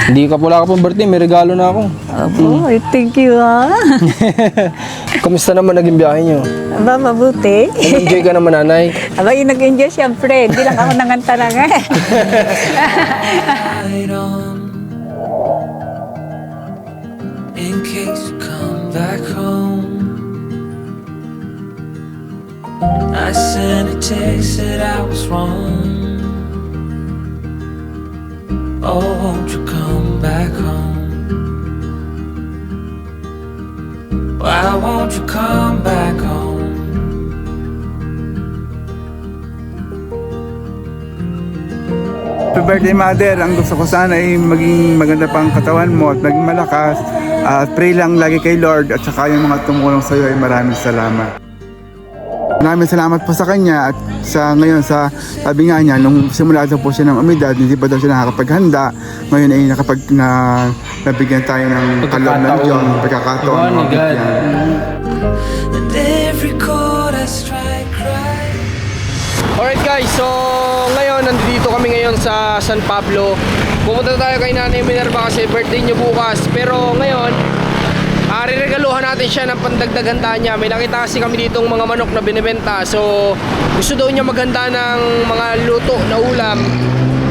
Hindi ka wala ka pang birthday, may regalo na ako. Opo, thank you ha. Kamusta naman naging biyahe niyo? Aba, mabuti. Enjoy ka naman, nanay. Aba, yung nag-enjoy siyempre. Hindi lang ako nanganta na nga. Light on in case you come back home. I sent a text that I was wrong. Oh, won't you come back home? Why won't you come back home? Happy birthday, Mother. Ang gusto ko sana ay maging maganda pang katawan mo at maging malakas. At pray lang lagi kay Lord at saka yung mga tumulong sa iyo ay maraming salamat. Maraming salamat po sa kanya at sa ngayon sa sabi nga niya nung simula daw po siya ng umidad hindi pa daw siya nakakapaghanda, ngayon ay nabigyan tayo ng kaloob ng Diyos, pagkakataon Oh my God. And every chord I strike right. Alright guys, so ngayon nandito kami ngayon sa San Pablo. Pumunta tayo kay Nanay Minerva kasi birthday niya bukas. Pero ngayon, riregaluhan natin siya ng pandagdag handa niya. May nakita kasi kami ditong mga manok na binibenta. So gusto daw niya maghanda ng mga luto na ulam.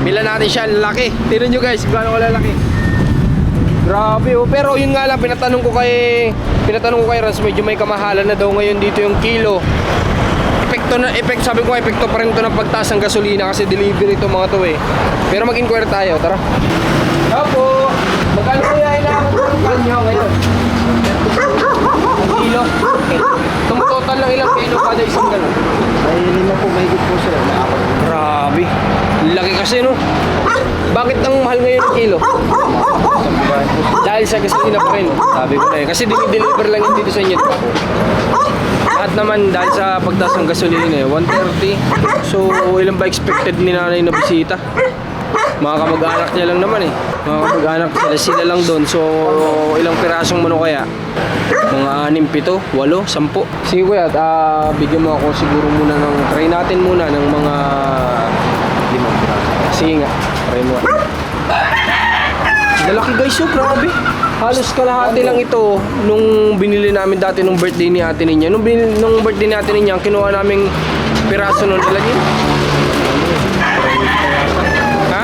Bila natin siya, laki. Tignan nyo guys, gaano kalalaki. Grabe oh. Pero yun nga lang, pinatanong ko kay Rans, medyo may kamahalan na daw ngayon dito yung kilo. Sabi ko, epekto pa rin ito ng pagtaas ng gasolina kasi delivery ito mga to eh. Pero mag-inquire tayo, tara. Opo, magkano kaya ilangan ng nyo ngayon? Ang kilo? Okay. Total lang ilang kilo kada isang gano'n? Ay, 5 po, mahigit po sila. Grabe, laki kasi no? Bakit ang mahal ngayon ang kilo? Dahil sa gasolina pa rin, sabi ko na eh. Kasi deliver lang yun dito sa inyo. At naman dahil sa pagtaas ng gasolina eh, 130. So ilan ba expected ni nanay na bisita? Mga kamag-anak niya lang naman eh. Mga kamag-anak sila lang doon. So ilang pirasong manok kaya? Mga 6, 7, 8, 10. Sige kuya, bigyan mo ako siguro muna ng try natin muna ng mga 5 piraso. Sige nga, try mo. Lalaki guys, oh, grabe. Halos kalahati lang ito nung binili namin dati nung birthday ni ate niya. Nung birthday ni ate niya, kinuha naming piraso nung nilagyan. Ha?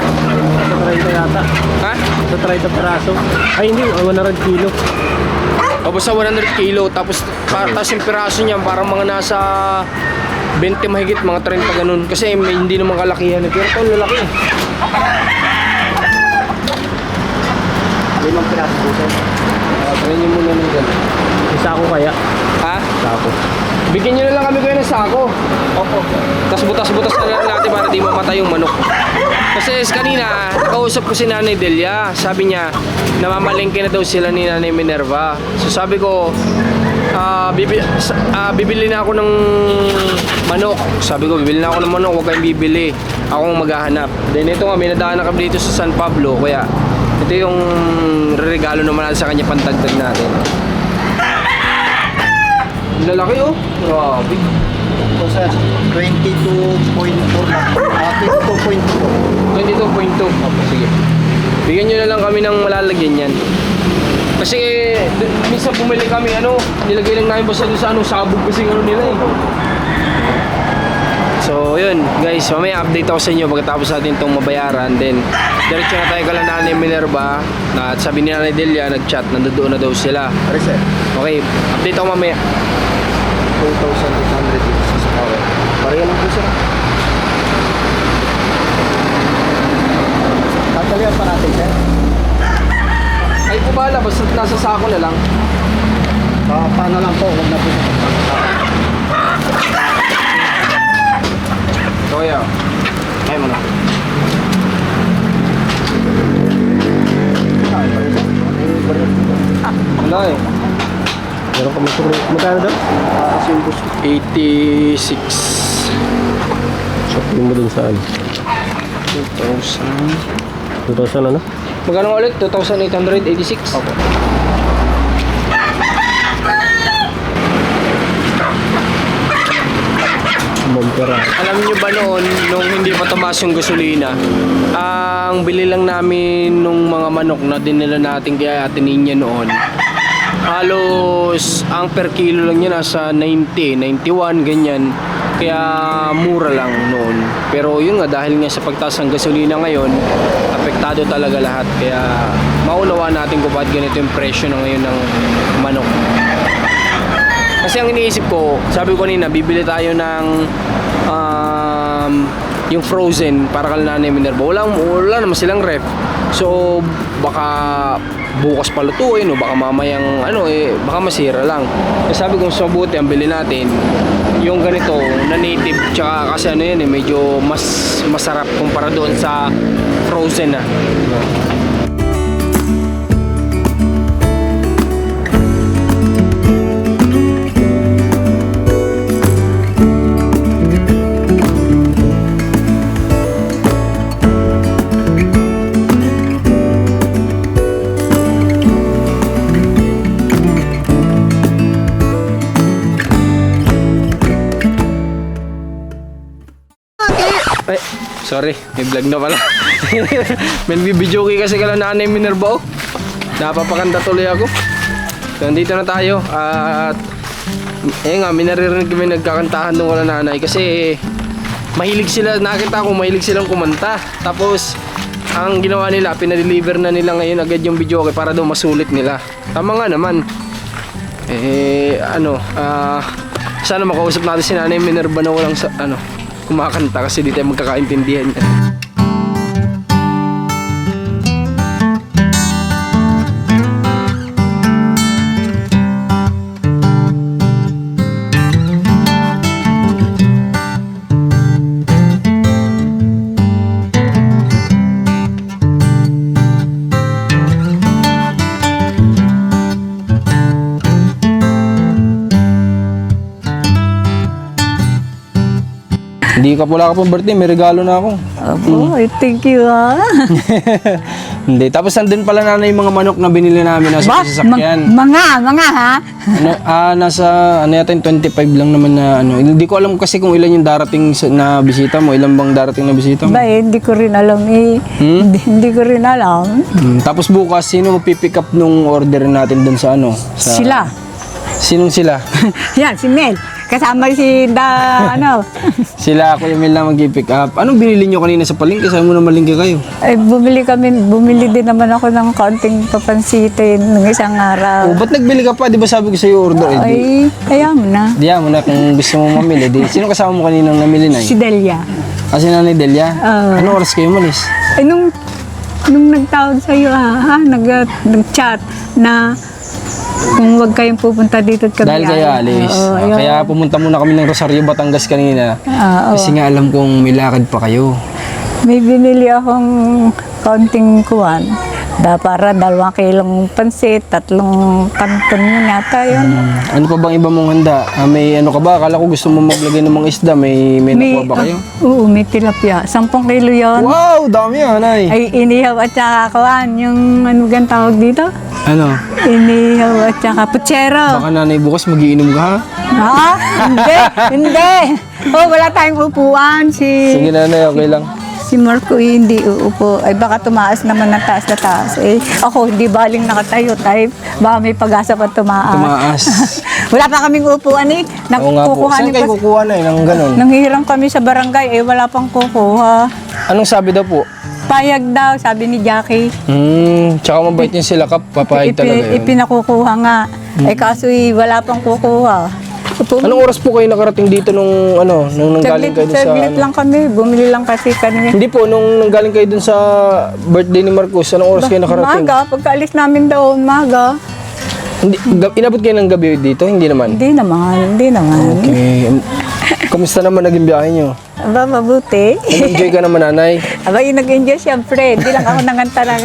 Sa 30 yata. Ha? Sa 30 peraso. Ay, hindi. 100 kilo. O basta 100 kilo. Tapos yung piraso niya parang mga nasa 20 mahigit, mga 30 ganun. Kasi hindi naman kalakihan. Pero ito lalaki. 5 peraso po sir. Try niyo muna ng ganun. Isa ako kaya. Ha? Sako. Bigyan niyo na lang kami kayo ng sako. Opo. Tapos butas-butas na lang natin para di mamatay yung manok. Kasi kanina, nakausap ko si Nanay Delia. Sabi niya, namamalengke na daw sila ni Nanay Minerva. So sabi ko, bibili na ako ng manok. Sabi ko, bibili na ako ng manok, huwag kayong bibili. Ako ang maghahanap. Then ito nga, may nadaan na kami dito sa San Pablo. Kaya ito yung regalo naman natin sa kanya, pantagdag natin. Lalaki oh. Grabe. Ito sir, 22.4 lang. 22.4. 22.2. Opo, sige. Bigyan nyo na lang kami ng malalagyan yan. Kasi minsan bumili kami nilagay lang namin basta doon sa sabog kasi nila eh. So yun guys, mamaya update ako sa inyo pagkatapos natin itong mabayaran. Then diretso na tayo kala Nanay Minerva. At sabi ni Nanay Delia, nag-chat, nandoon na daw sila. Pare sir, Okay, update ako mamaya. 2,800 sa power. Pareho lang po sila. Tatalian pa natin sir. Ay po bala, basta nasa sako na lang. Paano lang po, huwag na po sa So yeah. Kaya mo na. Wala eh. Meron kami siguro. Magkano daw? 86. Shopping mo dun saan? 2,000. 2,000 ano? Magkano ulit? 2,886? Opo. bumper. Alam nyo ba noon, nung hindi pa tumaas yung gasolina, ang bili lang namin nung mga manok na dinala natin kay Ate Ninya noon, halos ang per kilo lang niya nasa 90, 91, ganyan. Kaya mura lang noon. Pero yun nga, dahil nga sa pagtaas ng gasolina ngayon, apektado talaga lahat. Kaya maunawa natin kung bakit ganito yung presyo na ngayon ng manok. Kasi ang iniisip ko, sabi ko kanina, bibili tayo ng yung frozen para kay Nanay Minerva. Wala naman silang ref. So baka bukas palutuin o baka mamayang baka masira lang. Kaya sabi ko, so buti ang bili natin yung ganito na native, tsaka kasi medyo mas masarap kumpara doon sa frozen na. Ay, sorry, may vlog na pala. May video kasi kala Nanay Minerva. Napapakanta tuloy ako. So, nandito na tayo. At may naririnig kami nagkakantahan nung wala nanay. Kasi mahilig sila, nakita ko mahilig silang kumanta. Tapos ang ginawa nila, pinadeliver na nila ngayon agad yung video para daw masulit nila. Tama nga naman. Sana makausap natin si Nanay Minerva na walang kumakanta kasi di tayo magkakaintindihan yan. Hindi ka pala ka pang birthday, may regalo na ako. Opo, thank you ha. Hindi, tapos nandun pala Nanay yung mga manok na binili namin nasa sasakyan. Mga ha? Nasa yata yung 25 lang naman na Hindi ko alam kasi kung ilan yung darating na bisita mo. Ilan bang darating na bisita mo? Ba, hindi ko rin alam Hindi ko rin alam. Tapos bukas, sino pipick up nung order natin dun sa Sila. Sinong sila? Yan, si Mel. Kasama si Sila, Kuya Mel na mag-pick up. Anong binili nyo kanina sa palengke? Sabi mo na malingke kayo. Ay, bumili din naman ako ng kaunting papansitin ng isang araw. Ba't nagbili ka pa? Di ba sabi ko sa'yo order? Ay, kaya mo na. Diyan mo na kung gusto mo mamili. Sino kasama mo kaninang namili na? Si Delia. Si Nanay Delia? Oo. Anong oras kayo malis? Ay, nung nagtawag sa'yo nag-chat na kung wag kayong pupunta dito at kami Dahil kayo alis. Oo, ayun. Kaya pumunta muna kami ng Rosario, Batangas kanina. Oo. Kasi nga alam kong may lakad pa kayo. May binili akong kaunting kuwan. Para 2 kilong pansit, 3 kanton yun yata yun. Ano pa bang iba mong handa? May ka ba? Akala ko gusto mo maglagay ng mga isda. May nakuha ba kayo? Oo, may tilapia. 10 kilo yun. Wow! Dami yan, Nay. Ay, inihaw at saka kuwan. Yung gan tawag dito? Ano? Inihaw at saka putsero. Baka Nanay bukas magiinom ka, ha? Ha? Hindi. Oh, wala tayong upuan. Sige, Nanay, okay lang. Si Marco hindi uupo. Ay baka tumaas naman ng taas na taas. Ako hindi baling nakatayo type. Baka may pag-asa pa tumaas. Tumaas. Wala pa kaming upuan Oo nga po. Saan kayo kukuha na ng ganun? Nanghihiram kami sa barangay wala pang kukuha. Anong sabi daw po? Payag daw, sabi ni Jackie. Tsaka mabait niya sila, Kap. Papayag talaga yun. Ipinakukuha nga. Kaso wala pang kukuha. Anong oras po kayo nakarating dito nung nanggaling kayo dun sa... Saglit lang kami. Bumili lang kasi kami. Hindi po, nung nanggaling kayo dun sa birthday ni Marcos, anong oras kayo nakarating? Maga, pagkaalis namin daw, maga. Inabot kayo ng gabi dito? Hindi naman? Hindi naman. Okay. Kamusta naman naging biyahe nyo? Aba, mabuti. Nag-enjoy ka naman, Nanay? Aba, nag-enjoy siyempre. Hindi lang ako nanganta lang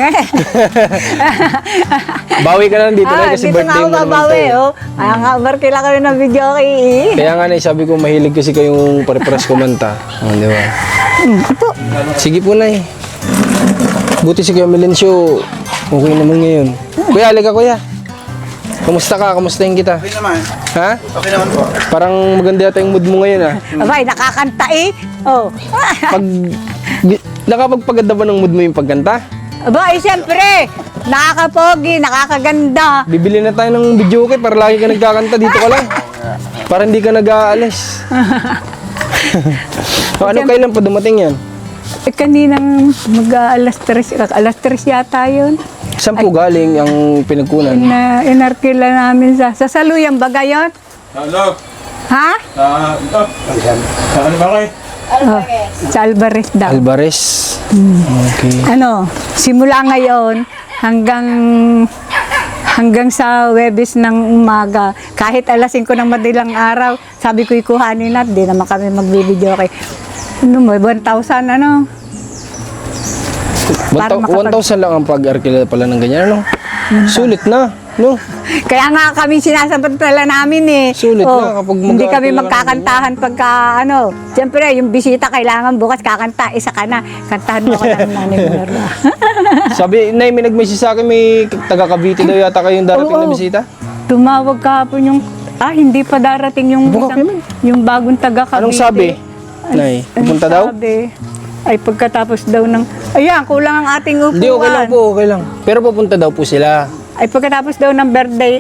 Bawi ka na lang dito, Nay, kasi dito birthday mo nga ako naman babawi, to. Kaya nga, barkila kami ng video kay Kaya nga, Nay, sabi ko mahilig kasi kayong pare-paras kumanta. Di ba? Ito. Sige po, Nay. Buti si Kuya Melencio, okay naman ngayon. Kuya, halika, Kuya. Kumusta ka? Kumustahin kita? Okay naman. Ha? Okay naman po. Parang maganda yata yung mood mo ngayon, Abay, nakakanta eh. Oh. Pag, nakapagpaganda ba ng mood mo yung pagkanta? Abay, siyempre, nakakapogi, nakakaganda. Bibili na tayo ng video kit para lagi ka nagkakanta. Dito ka lang. Para hindi ka nag-aalis. Ano kailan pa dumating yan? Kaninang mag-alas 3 yata yun. Saan po galing ang pinagkunan? Inarkila namin sa Saluyan ba gayon? Hello. Ha? Ano ba kayo? Oh, sa Alvarez daw. Alvarez. Okay. Ano, simula ngayon hanggang sa Webes ng umaga, kahit alas 5 ng madalang araw, sabi ko ikuhanin na, di naman kami magbibideo kay ano mo, 1,000 ano? Para 1,000 lang ang pag-arkila pala ng ganyan, ano? Sulit na, no? Kaya nga kami sinasabantala namin eh. Sulit na kapag hindi kami mag-aarkila ka ng magkakantahan pagka ano. Siyempre, yung bisita kailangan bukas kakanta, isa ka na. Kantahan mo ka ng nanay mo. Sabi, Nay, may nag-message sa akin, may taga-Cavite daw yata kayong darating na Oo. bisita. Tumawag kahapon yung, hindi pa darating yung Bukak naman. yung bagong taga-Cavite. Anong sabi? Nay, pupunta daw? Sabi, ay pagkatapos daw ng, ayan, kulang ang ating upuan. Hindi, okay lang po, okay lang. Pero pupunta daw po sila. Ay pagkatapos daw ng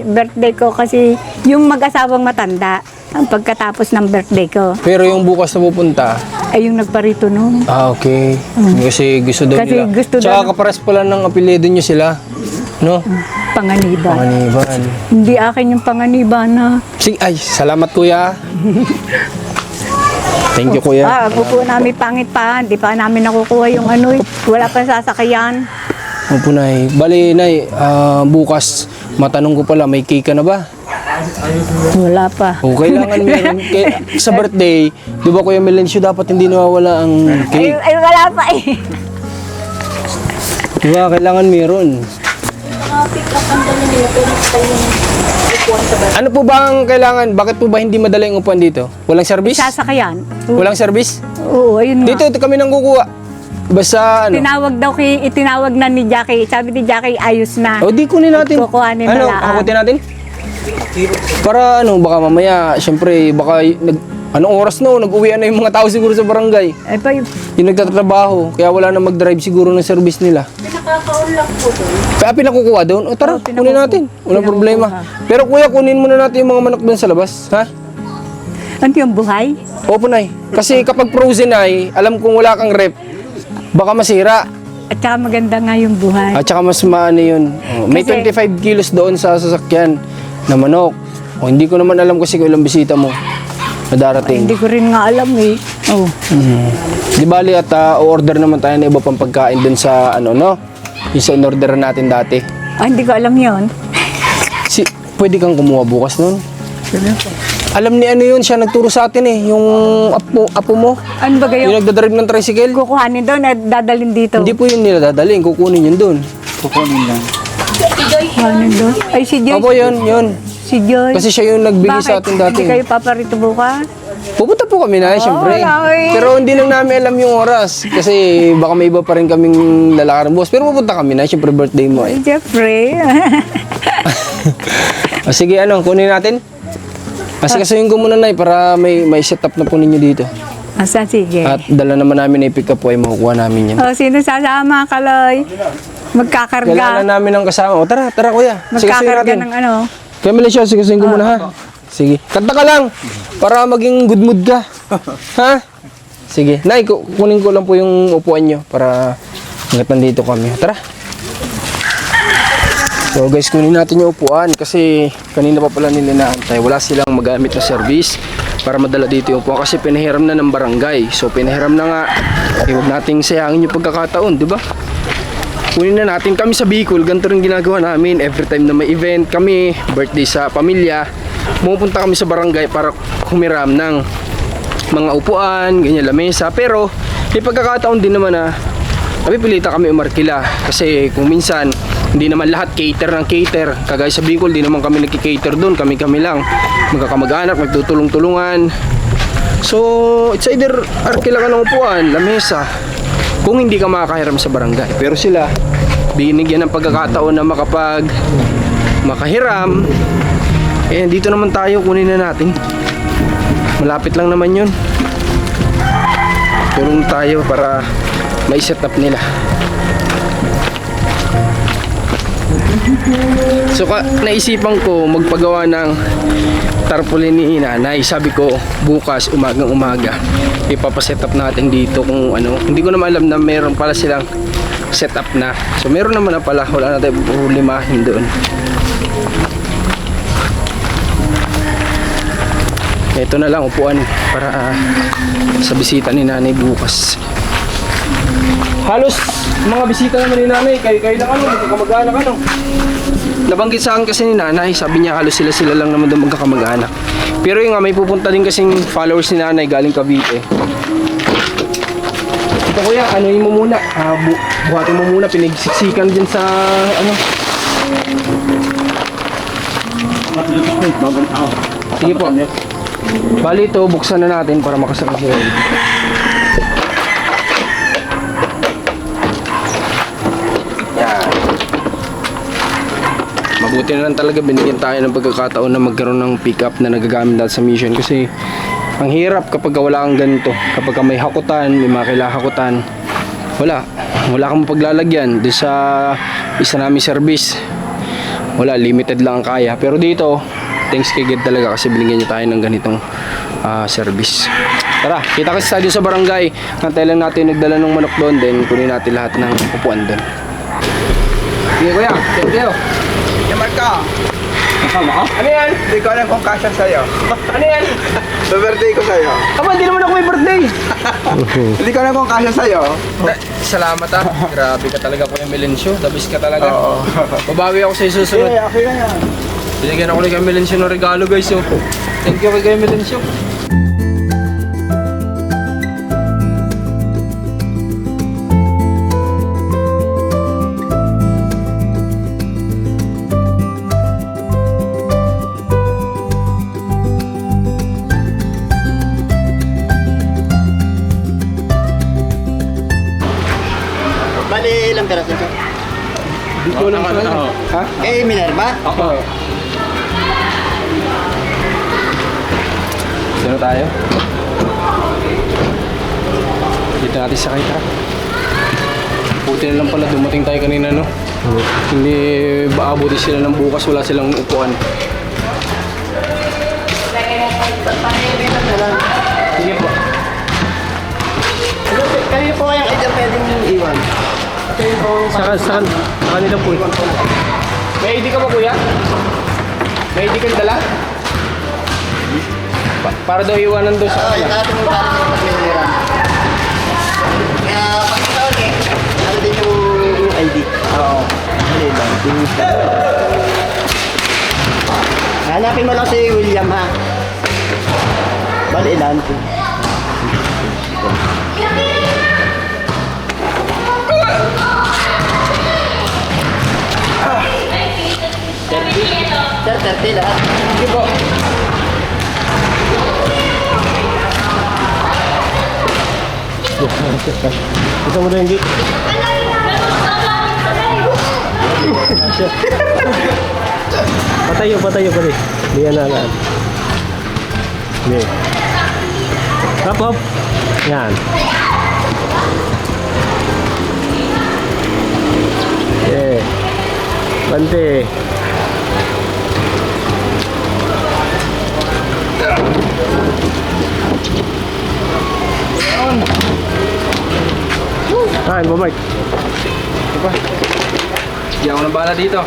birthday ko kasi yung mag-asawang matanda, ang pagkatapos ng birthday ko, Pero yung bukas na pupunta, ay yung nagparito noon. okay. Kasi gusto daw Kasi nila. gusto Tsaka daw- kapares pala ng apelyido nyo sila. No? Panganiban. Maniban. Hindi akin yung panganiban na. Sige, ay, salamat kuya. Thank you kuya. Upo namin pangit pa, hindi pa namin nakukuha yung ano, wala pa sasakyan. Opo, Nay. Bali, Nay, bukas, matanong ko pala, may cake ka na ba? Wala pa. O, kailangan meron. Sa birthday, di ba Kuya Melencio, dapat hindi nawawala ang cake. Ay, wala pa eh. Di ba, kailangan meron. Ano po ba ang kailangan? Bakit po ba hindi madala yung upuan dito? Walang service? Sasakyan. Walang service? Oo, ayun nga. Dito kami nang kukuha. Basta ano? Itinawag na ni Jackie. Sabi ni Jackie, ayos na. O di kunin natin. Kukuhanin na Ano, lang. hakutin natin? Para ano, baka mamaya, syempre, baka anong oras no, nag-uwian na yung mga tao siguro sa barangay. Ay pa, Yung nagtatrabaho, kaya wala na mag-drive siguro ng service nila. Pinakakaon lang po doon. Kaya pinakukuha doon? O tara, kunin natin. Walang problema. Pero kuya, kunin muna natin yung mga manok doon sa labas. Ha? ano yung buhay? Opo, Nay. Kasi kapag frozen ay, alam kong wala kang rep, baka masira. At saka maganda nga yung buhay. At saka mas maano yun. May Kasi- 25 kilos doon sa sasakyan na manok. O, hindi ko naman alam kasi kung ilang bisita mo na darating. Hindi ko rin nga alam eh. Oh. Di bali at order naman tayo ng iba pang pagkain dun sa ano no? Yung sa in-order natin dati. Hindi ko alam yon. Pwede kang kumuha bukas nun. Alam ni ano yun, siya nagturo sa atin eh, yung apo mo. Ano ba Yung gayon? nagdadrive ng tricycle. Kukuhanin doon at dadalhin dito. Hindi po yun nila dadalhin, kukunin yun dun. Kukunin lang. Kukuhanin doon. Ay, si Joy. Opo yun. Si Joy. Kasi siya yung nagbigay sa atin dati. Hindi kayo paparito bukas? Pupunta po kami na, siyempre. ay. Pero hindi lang namin alam yung oras. Kasi baka may iba pa rin kaming lalakaran boss. Pero pupunta kami na, siyempre birthday mo eh. Ay, Jeffrey. Sige, kunin natin? Kasi ko muna na para may set up na po ninyo dito. Asa, sige. At dala naman namin na i-pick up po ay makukuha namin yan. Sino sasama, Kaloy? Magkakarga. Kailangan namin ng kasama. O tara kuya. Sigasuhin Magkakarga natin. ng ano. Kaya Melencio, sigasuhin ko muna ha. Sige. Kanta ka lang para maging good mood ka. Ha? Sige. Nay, kunin ko lang po yung upuan nyo para hanggat nandito kami. Tara. So guys, kunin natin yung upuan kasi kanina pa pala nila naantay. Wala silang magamit na service para madala dito yung upuan kasi pinahiram na ng barangay. So pinahiram na nga. Huwag nating sayangin yung pagkakataon, di ba? Kunin na natin. Kami sa Bicol, ganito rin ginagawa namin. Every time na may event kami, birthday sa pamilya, pumupunta kami sa barangay para humiram ng mga upuan, ganyan, lamesa. Pero may pagkakataon din naman na napipilitan kami umarkila kasi kung minsan hindi naman lahat cater ng cater. Kagaya sa Bicol, di naman kami nagki-cater doon. Kami lang magkakamag-anak, magtutulong-tulungan. So it's either arkila ka ng upuan, lamesa, kung hindi ka makakahiram sa barangay. Pero sila binigyan ng pagkakataon na makahiram. Eh, dito naman tayo, kunin na natin. Malapit lang naman yun. Tulong tayo para may set up nila. So naisipan ko magpagawa ng tarpaulin ni nanay. Sabi ko bukas umagang umaga ipapaset up natin dito kung ano. Hindi ko naman alam na meron pala silang set up na. So meron naman na pala. Wala na tayong problemahin doon. Ito na lang upuan para sa bisita ni nanay bukas. Halos mga bisita naman ni nanay, kayo lang ano, magkakamag-anak ano. Nabanggit sa akin kasi ni nanay, sabi niya halos sila lang naman doon magkakamag-anak. Pero yung nga, may pupunta din kasing followers ni nanay galing Cavite. Ito kuya, anuin mo muna, buhatin mo muna, pinagsiksikan din sa ano. Sige po. Bali ito, buksan na natin para makasakit siya. Mabuti na lang talaga binigyan tayo ng pagkakataon na magkaroon ng pick-up na nagagamit natin sa mission kasi ang hirap kapag wala kang ganito, kapag may hakutan, may mga kailangan wala kang mapaglalagyan doon sa isa naming service, wala, limited lang ang kaya. Pero dito thanks kay God talaga kasi binigyan niya tayo ng ganitong service. Tara, kita kasi tayo sa barangay. Antay lang natin nagdala ng manok doon, then kunin natin lahat ng upuan doon. Sige kuya, thank you. Yaman ka. Kasama ka? Ano yan? Hindi ko alam kung kasya sa'yo. Ano yan? Sa birthday ko sa'yo. Aba, hindi naman ako may birthday. Hindi ko alam kung kasya sa'yo. Salamat Grabe ka talaga Kuya Melencio. Dabis ka talaga. Oo. Babawi ako sa susunod. Okay na yan. Binigyan ako ni Kuya Melencio ng regalo guys. Oh. Thank you kay Kuya Melencio. Bali, ilang peraso ito? Hindi ko lang pala. Ha? Minerva? Ako. Sino tayo? Dito natin sa kaita. Buti na lang pala dumating tayo kanina, no? Hindi baabuti sila ng bukas, wala silang upuan. Sige po. Kayo po kayang ito pwedeng iwan. Sa kanila po. May ID ka ba kuya? May ID ka dala? Para daw iwanan doon sa Oo, yung kanila. ating mo para sa pagkiliran. Kaya pag ito, ano din yung ID? Oo. Ano lang? Hanapin mo lang si William ha. Bali ilan po. Sir, 30 lahat. Sige po. Ito mo na yung gate. Patayo pa rin. Hindi yan na. Hindi. Hop, hop. Yan. Okay. Bante. Ah, ano ba, Mike? Ito pa. Hindi ako nang bahala dito.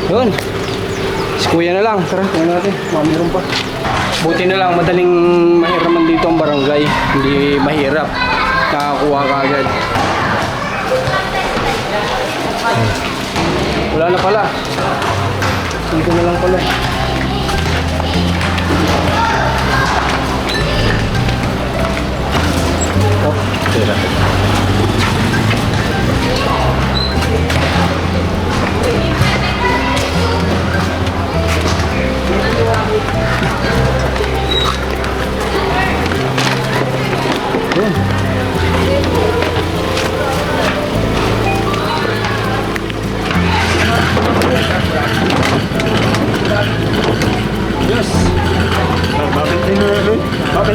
Yun. Si Kuya na lang. Tara, tingnan natin. Baka meron pa. Buti na lang, madaling mahiraman dito ang barangay. Hindi mahirap. Kakakuha ka agad. Wala na pala. Dito na lang pala. Oh, tira.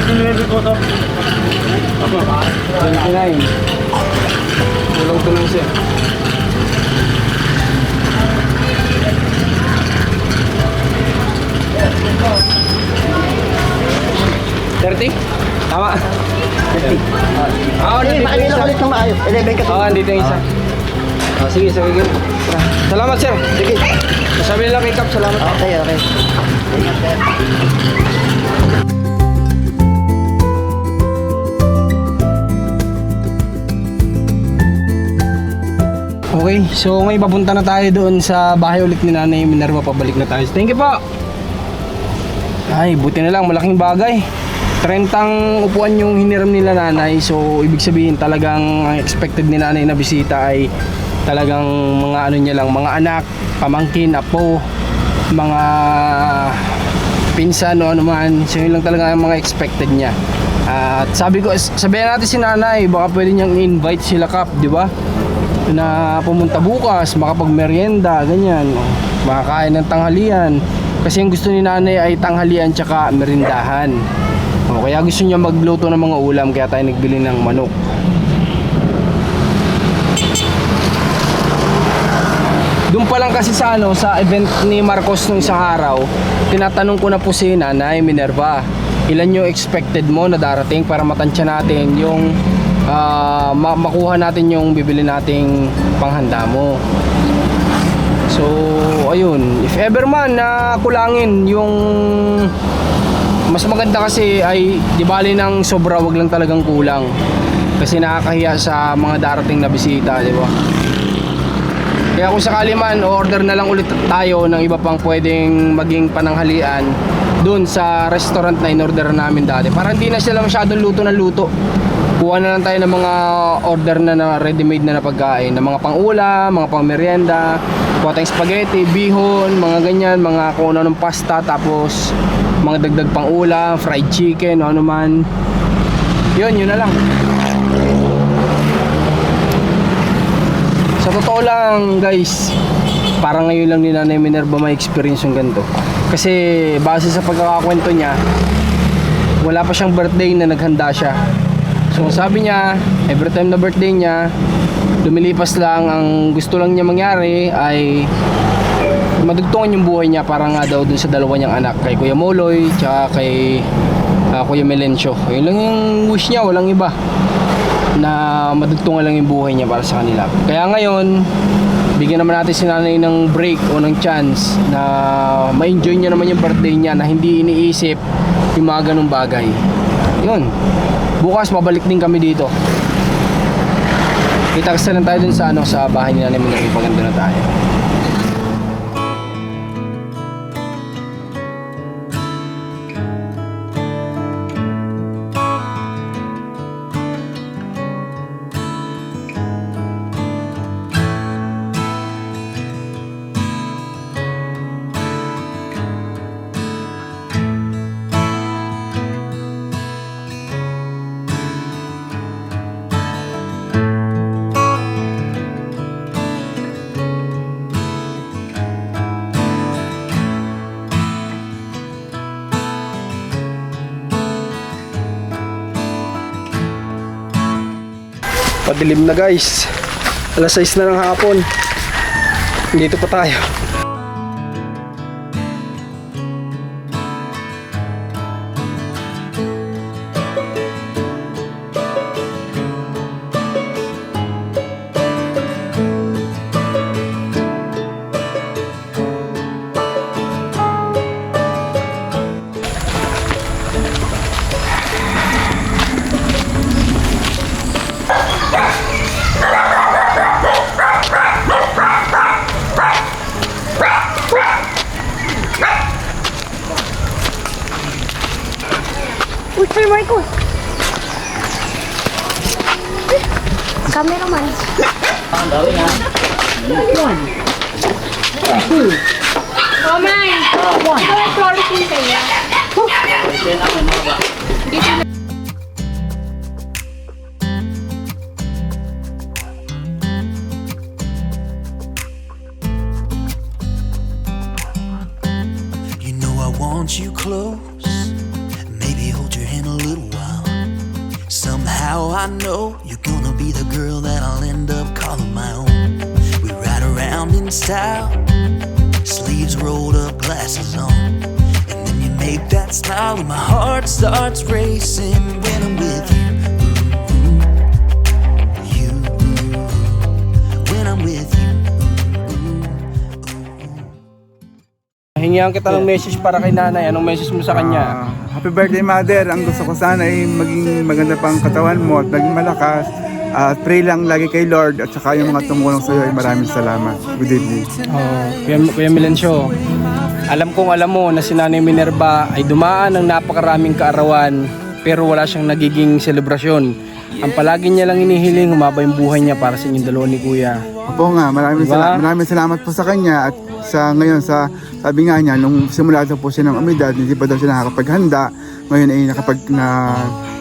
delivery ko to. 29. Tulong tulong siya. $30? Tama. 50. Ah, Eh, nandito yung makikita isa. ulit ng maayos. 11 kasi. Oo, nandito yung isa. Ah, sige, sige. Salamat, sir. Sige. Sabi nila kay Kap, salamat. Okay, okay. Ingat, sir. Okay, so may papunta na tayo doon sa bahay ulit ni Nanay Minerva. Pabalik na tayo. Thank you po. Ay, buti na lang, malaking bagay. 30 upuan yung hiniram nila Nanay. So, ibig sabihin talagang ang expected ni Nanay na bisita ay talagang mga ano niya lang, mga anak, pamangkin, apo, mga pinsan o ano man. So, yun lang talaga ang mga expected niya. At sabi ko, sabihan natin si Nanay, baka pwede niyang i-invite sila Kap, di ba? Na pumunta bukas, makapagmerienda, ganyan, makakain ng tanghalian. Kasi yung gusto ni Nanay ay tanghalian tsaka merindahan. O, kaya gusto niya magluto ng mga ulam, kaya tayo nagbili ng manok. Doon pa lang kasi sa sa event ni Marcos nung isang araw, tinatanong ko na po si Nanay Minerva, ilan yung expected mo na darating para matansya natin yung makuha natin yung bibili nating panghanda mo. So, ayun, if ever man na kulangin yung mas maganda kasi ay di bali ng sobra, wag lang talagang kulang. Kasi nakakahiya sa mga darating na bisita, di ba? Kaya kung sakali man, order na lang ulit tayo ng iba pang pwedeng maging pananghalian doon sa restaurant na in-order namin dati. Para hindi na sila masyadong luto na luto. Kuha na lang tayo ng mga order na ready-made na pagkain, ng mga pang-ulam, mga pang-merienda, kuha tayong spaghetti, bihon, mga ganyan, mga kung ano ng pasta, tapos mga dagdag pang-ulam, fried chicken, ano man. Yun na lang. Sa totoo lang guys, parang ngayon lang ni Nanay Minerva may experience yung ganito. Kasi base sa pagkakakwento niya, wala pa siyang birthday na naghanda siya. So sabi niya, every time na birthday niya, lumilipas lang, ang gusto lang niya mangyari ay madugtungan yung buhay niya para nga daw dun sa dalawa niyang anak, kay Kuya Moloy tsaka kay Kuya Melencio. Yun lang yung wish niya, walang iba, na madugtungan lang yung buhay niya para sa kanila. Kaya ngayon, bigyan naman natin si Nanay ng break o ng chance na ma-enjoy niya naman yung birthday niya, na hindi iniisip yung mga ganung bagay. Yun, bukas pabalik din kami dito. Kita-kita lang tayo dun sa sa bahay ni Nanay Minerva, paganda na tayo. Padilim na guys, alas 6 na ng hapon, dito pa tayo. Uy, Sir Marcos! Cameraman. Ang dami nga. Oh, man! Ito yung fluorescent kayo. You know I want you close. Maybe hold your hand a little I know you're gonna be the girl that I'll end up calling my own. We ride around in style, sleeves rolled up, glasses on, and then you make that smile and my heart starts racing when I'm with you. You, when I'm with you. Hingihan kita ng message para kay nanay. Anong message mo sa kanya? Happy birthday, Mother. Ang gusto ko sana ay maging maganda pang katawan mo at maging malakas. At pray lang lagi kay Lord at saka yung mga tumulong sa iyo ay maraming salamat. Good evening. Kuya Milencio, alam kong alam mo na si Nanay Minerva ay dumaan ng napakaraming kaarawan pero wala siyang nagiging selebrasyon. Ang palagi niya lang inihiling, humaba yung buhay niya para sa inyong dalawa ni Kuya. Opo nga, maraming salamat po sa kanya at sa ngayon sabi nga niya nung simula daw po siya ng umidad, hindi pa daw siya nakakapaghanda. Ngayon ay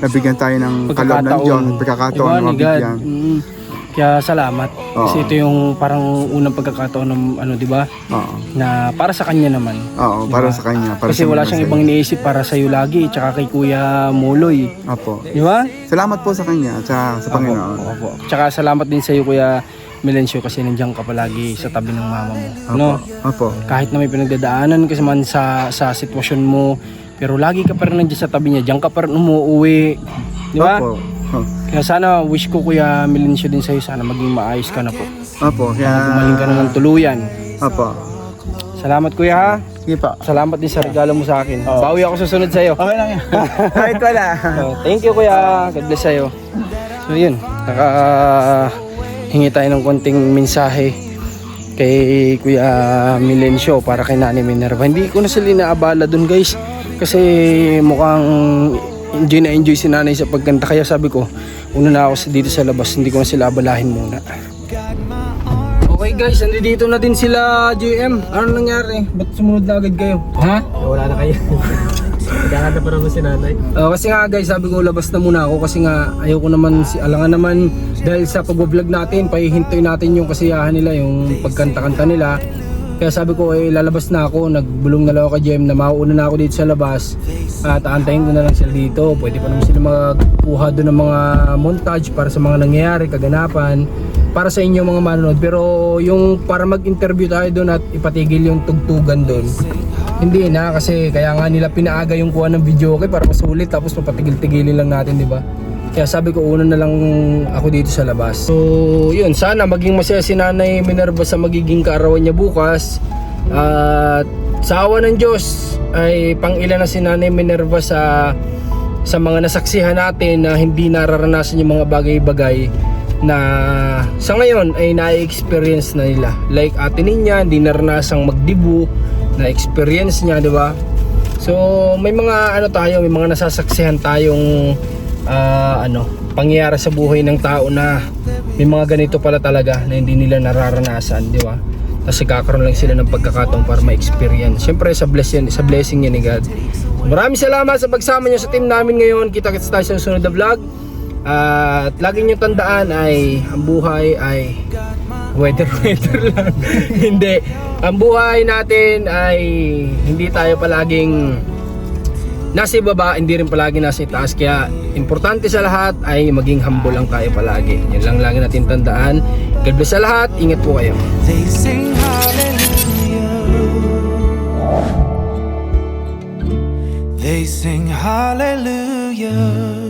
nabigyan tayo ng kaloob ng Diyos, pagkakataon na mabigyan. Kaya salamat. Kasi ito yung parang unang pagkakataon ng di ba? Oo. Na para sa kanya naman. Oo, para sa kanya. Para Kasi sa wala mga siyang sa'yo. ibang iniisip para sa iyo lagi, tsaka kay Kuya Moloy. Opo. Di ba? Salamat po sa kanya at sa Panginoon. Opo. Tsaka salamat din sa iyo Kuya Milencio kasi nandiyan ka palagi sa tabi ng mama mo. No? Opo. Kahit na may pinagdadaanan kasi man sa sitwasyon mo, pero lagi ka pa rin nandiyan sa tabi niya. Diyan ka pa rin umuwi. Di ba? Opo. Kaya sana wish ko Kuya Milencio din sa iyo, sana maging maayos ka na po. Opo. Kaya... Gumaling ka na ng tuluyan. Opo. Salamat Kuya ha. Sige po. Salamat din sa regalo mo sa akin. Bawi ako susunod sa iyo. Okay lang yan. Kahit wala. Thank you Kuya. God bless sa'yo. So yun, hingi tayo ng konting mensahe kay Kuya Milencio para kay Nanay Minerva. Hindi ko na sila inaabala dun guys kasi mukhang enjoy si nanay sa pagkanta, kaya sabi ko una na ako dito sa labas, hindi ko na sila abalahin muna. Okay guys, nandito na din sila GM. Ano nangyari? Ba't sumunod na agad kayo? Ha? Wala na kayo. Nagkakanta pa naman si nanay. Kasi nga guys, sabi ko labas na muna ako kasi nga ayoko naman alangan naman dahil sa pag-vlog natin, pahihintoy natin yung kasiyahan nila, yung pagkanta-kanta nila. Kaya sabi ko lalabas na ako, nagbulong na lang ako kay Jem na mauuna na ako dito sa labas at aantayin ko na lang sila dito. Pwede pa naman sila magkuha doon ng mga montage para sa mga nangyayari, kaganapan, para sa inyo mga manonood. Pero yung para mag-interview tayo doon at ipatigil yung tugtugan doon, hindi na, kasi kaya nga nila pinaaga yung kuha ng video okay para masulit tapos papatigil-tigilin lang natin, di ba? Kaya sabi ko una na lang ako dito sa labas. So yun, sana maging masaya si Nanay Minerva sa magiging kaarawan niya bukas. At sa awa ng Diyos ay pang-ilan na si Nanay Minerva sa mga nasaksihan natin na hindi nararanasan yung mga bagay-bagay na sa ngayon ay na-experience na nila. Like Ate Ninya, hindi naranasang magdibu, na-experience niya, di ba? So may mga may mga nasasaksihan tayong pangyayari sa buhay ng tao na may mga ganito pala talaga na hindi nila nararanasan, di ba? Kasi kakaroon lang sila ng pagkakataon para ma-experience. Siyempre sa blessing niya ni God. Maraming salamat sa pagsama niyo sa team namin ngayon. Kita-kits tayo sa susunod na vlog. At lagi niyo tandaan ay ang buhay ay weather lang. Hindi. Ang buhay natin ay hindi tayo palaging nasa ibaba, hindi rin palagi nasa itaas. Kaya importante sa lahat ay maging humble lang tayo palagi. Yan lang lagi natin tandaan. God bless sa lahat. Ingat po kayo. They sing hallelujah. They sing hallelujah.